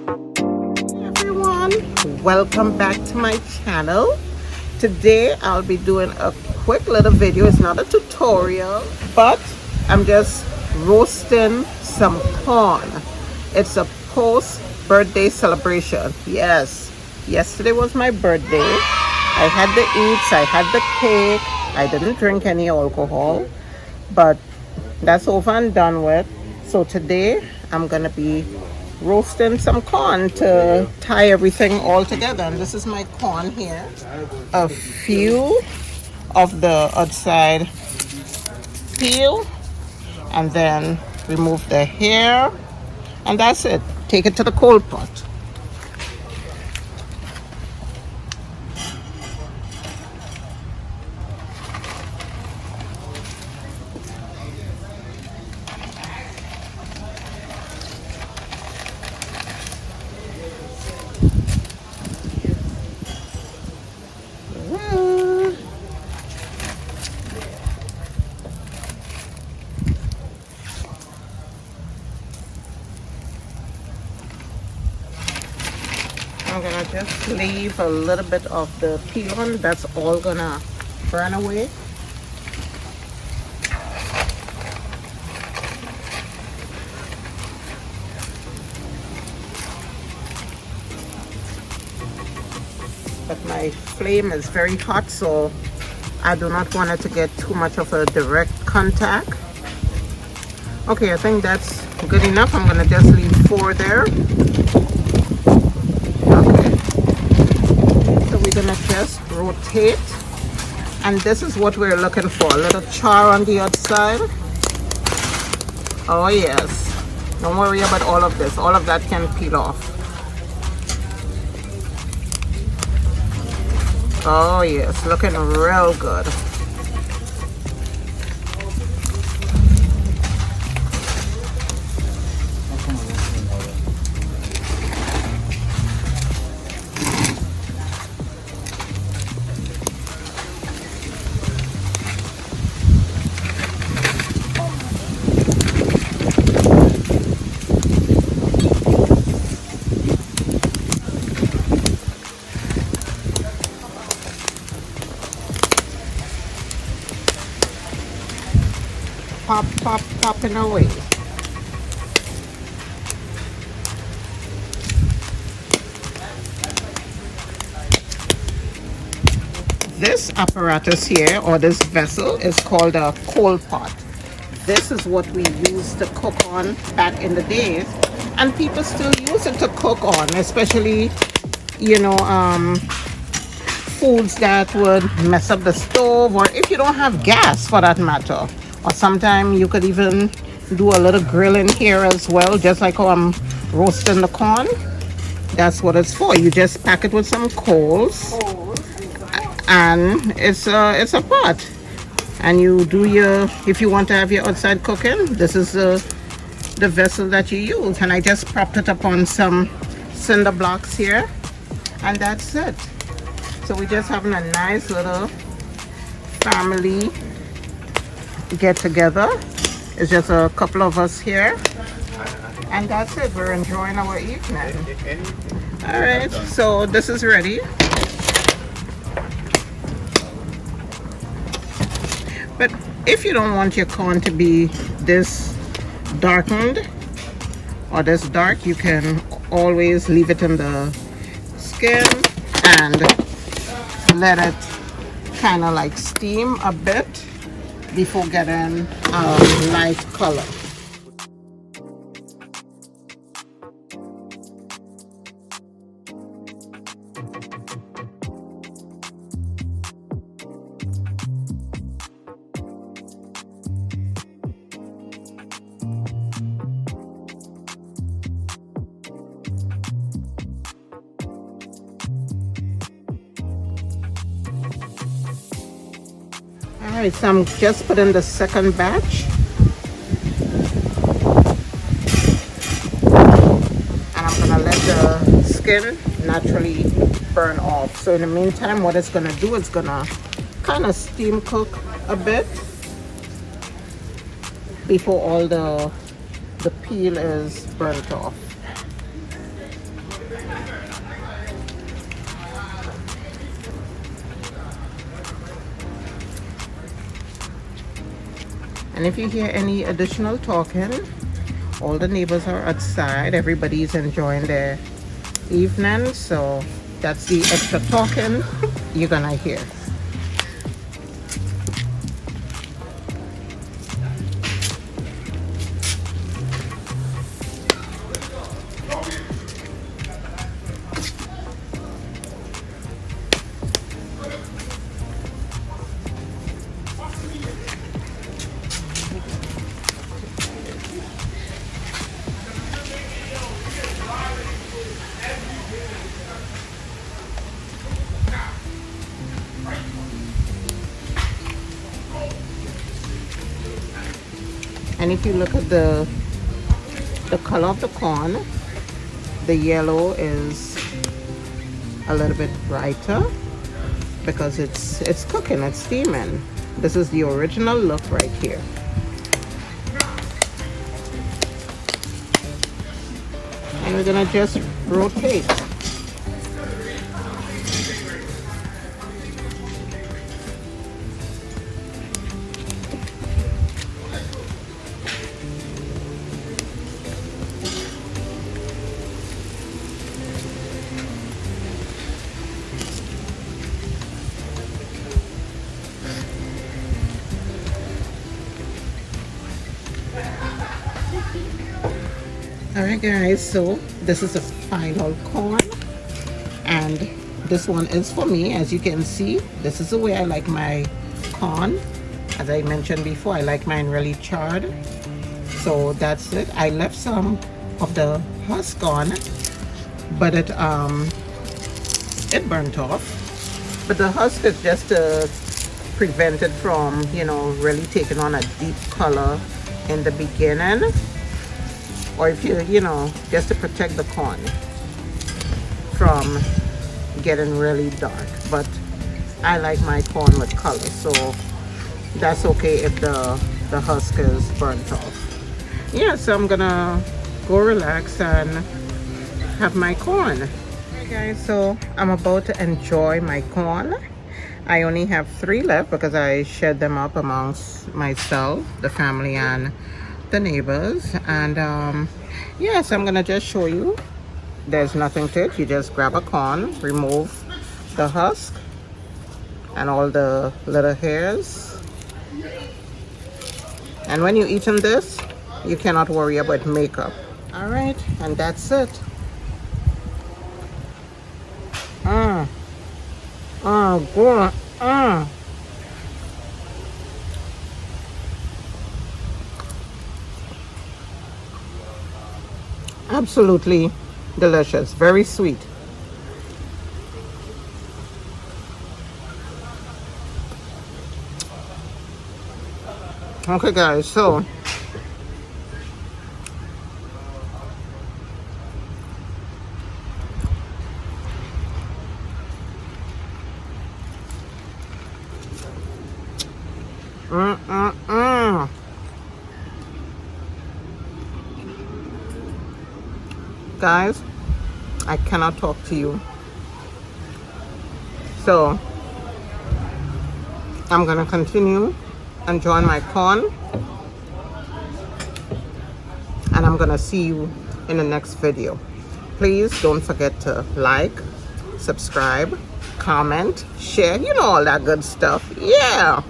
Everyone, welcome back to my channel. Today I'll be doing a quick little video. It's not a tutorial, but I'm just roasting some corn. It's a post birthday celebration. Yes, yesterday was my birthday. I had the eats, I had the cake. I didn't drink any alcohol, but that's over and done with. So today I'm gonna be roasting some corn to tie everything all together. And this is my corn here. A few of the outside peel, and then remove the hair, and that's it. Take it to the cold pot. I'm gonna just leave a little bit of the peel on. That's all gonna burn away. But my flame is very hot, so I do not want it to get too much of a direct contact. Okay, I think that's good enough. I'm gonna just leave 4 there. Okay, so we're gonna just rotate, and this is what we're looking for. A little char on the outside. Oh yes, don't worry about all of this. All of that can peel off. Oh yes, looking real good. Pop, pop, popping away. This apparatus here, or this vessel, is called a coal pot. This is what we used to cook on back in the days, and people still use it to cook on, especially, foods that would mess up the stove, or if you don't have gas for that matter. Or sometimes you could even do a little grilling here as well, just like how I'm roasting the corn. That's what it's for. You just pack it with some coals, and it's a pot. And you do if you want to have your outside cooking, this is the vessel that you use. And I just propped it up on some cinder blocks here, and that's it. So we're just having a nice little family get together. It's just a couple of us here, and that's it. We're enjoying our evening. All right, so this is ready. But if you don't want your corn to be this darkened or this dark, you can always leave it in the skin and let it kind of like steam a bit before getting a light color. Alright, so I'm just putting the second batch. And I'm gonna let the skin naturally burn off. So in the meantime, what it's gonna do, it's gonna kind of steam cook a bit before all the peel is burnt off. And if you hear any additional talking, all the neighbors are outside. Everybody's enjoying their evening, so that's the extra talking you're gonna hear. And if you look at the color of the corn, the yellow is a little bit brighter because it's cooking, it's steaming. This is the original look right here. And we're gonna just rotate. Alright guys, so this is the final corn, and this one is for me. As you can see, this is the way I like my corn. As I mentioned before, I like mine really charred. So that's it. I left some of the husk on, but it burnt off. But the husk is just to prevent it from, you know, really taking on a deep color in the beginning. Or if you know, just to protect the corn from getting really dark. But I like my corn with color, so that's okay if the husk is burnt off. Yeah, so I'm gonna go relax and have my corn. Okay guys, so I'm about to enjoy my corn. I only have 3 left because I shared them up amongst myself, the family, and the neighbors. And yeah, so I'm gonna just show you. There's nothing to it. You just grab a corn, remove the husk and all the little hairs, and when you're eating this, you cannot worry about makeup. All right, and that's it. Good. Absolutely delicious, very sweet. Okay guys, so guys, I cannot talk to you, so I'm gonna continue enjoying my corn, and I'm gonna see you in the next video. Please don't forget to like, subscribe, comment, share, you know, all that good stuff. Yeah.